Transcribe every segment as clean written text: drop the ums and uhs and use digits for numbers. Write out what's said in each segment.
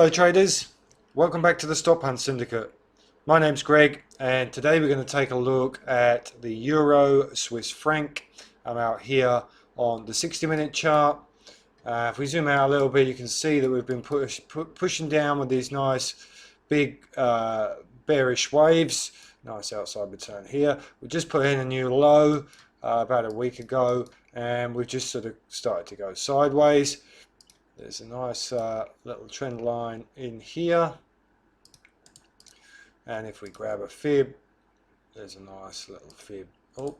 Hello traders, welcome back to the StopHunt Syndicate. My name's Greg and today we're going to take a look at the Euro Swiss franc. I'm out here on the 60-minute chart. If we zoom out a little bit, you can see that we've been pushing down with these nice big bearish waves. Nice outside return here. We just put in a new low about a week ago and we've just sort of started to go sideways. There's a nice little trend line in here, and if we grab a fib, there's a nice little fib. Oh,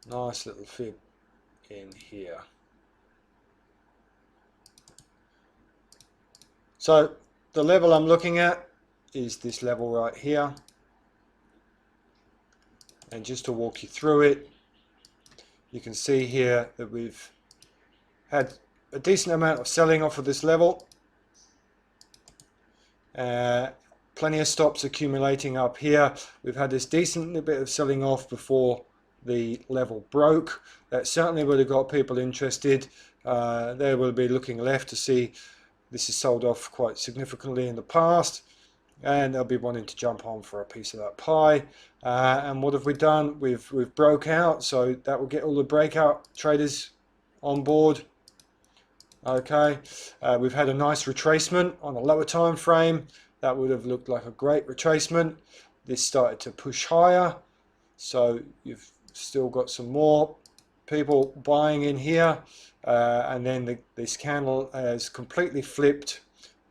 nice little fib in here. So the level I'm looking at is this level right here, and just to walk you through it, you can see here that we've had a decent amount of selling off of this level. Plenty of stops accumulating up here. We've had this decent bit of selling off before the level broke. That certainly would have got people interested. They will be looking left to see this is sold off quite significantly in the past, and they'll be wanting to jump on for a piece of that pie. And what have we done? We've broke out, so that will get all the breakout traders on board. Okay, we've had a nice retracement on a lower time frame. That would have looked like a great retracement. This started to push higher, so you've still got some more people buying in here, and then this candle has completely flipped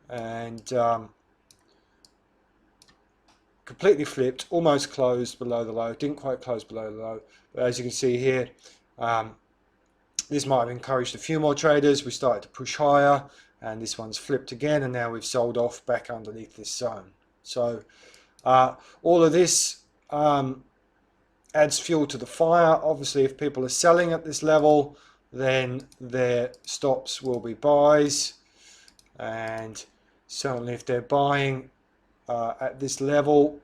and almost closed below the low. Didn't quite close below the low, but as you can see here, this might have encouraged a few more traders. We started to push higher and this one's flipped again, and now we've sold off back underneath this zone. So all of this adds fuel to the fire. Obviously, if people are selling at this level, then their stops will be buys, and certainly if they're buying at this level,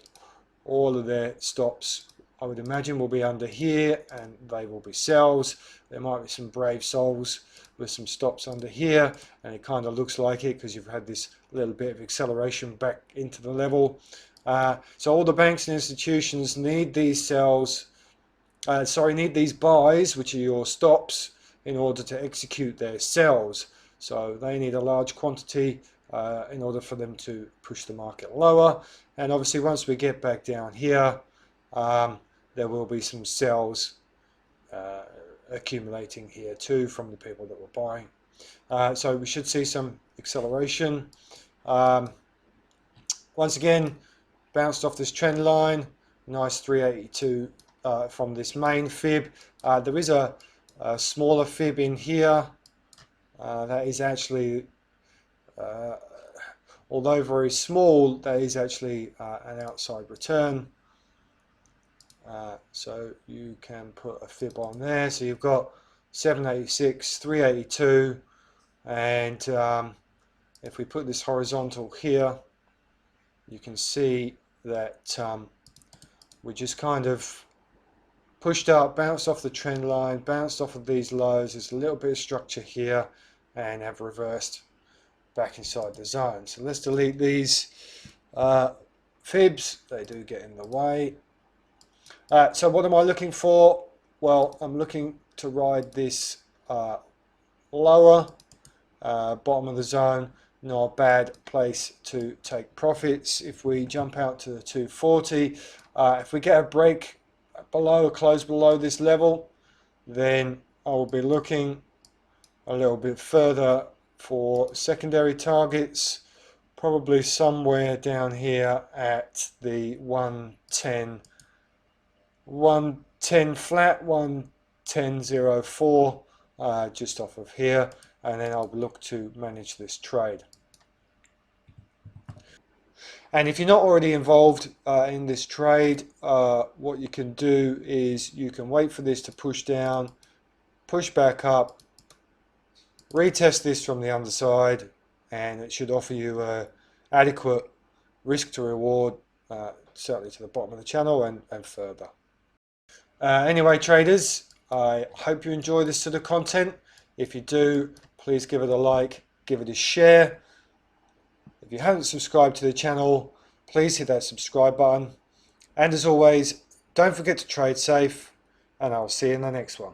all of their stops, I would imagine, will be under here, and they will be sells. There might be some brave souls with some stops under here, and it kind of looks like it because you've had this little bit of acceleration back into the level. So all the banks and institutions need these sells, need these buys, which are your stops, in order to execute their sells. So they need a large quantity in order for them to push the market lower. And obviously once we get back down here, there will be some sells accumulating here too from the people that were buying. So we should see some acceleration. Once again, bounced off this trend line, nice 382 from this main fib. There is a smaller fib in here. That is actually, although very small, that is actually an outside return. So you can put a fib on there. So you've got 786, 382, and if we put this horizontal here, you can see that we just kind of pushed up, bounced off the trend line, bounced off of these lows. There's a little bit of structure here, and have reversed back inside the zone. So let's delete these fibs. They do get in the way. So what am I looking for? Well, I'm looking to ride this lower bottom of the zone. Not a bad place to take profits. If we jump out to the 240, if we get a break below, or close below this level, then I will be looking a little bit further for secondary targets, probably somewhere down here at the 110 flat, 110.04, just off of here, and then I'll look to manage this trade. And if you're not already involved in this trade, what you can do is you can wait for this to push down, push back up, retest this from the underside, and it should offer you adequate risk to reward, certainly to the bottom of the channel and further. Anyway traders, I hope you enjoy this sort of content. If you do, please give it a like, give it a share. If you haven't subscribed to the channel, please hit that subscribe button. And as always, don't forget to trade safe, and I'll see you in the next one.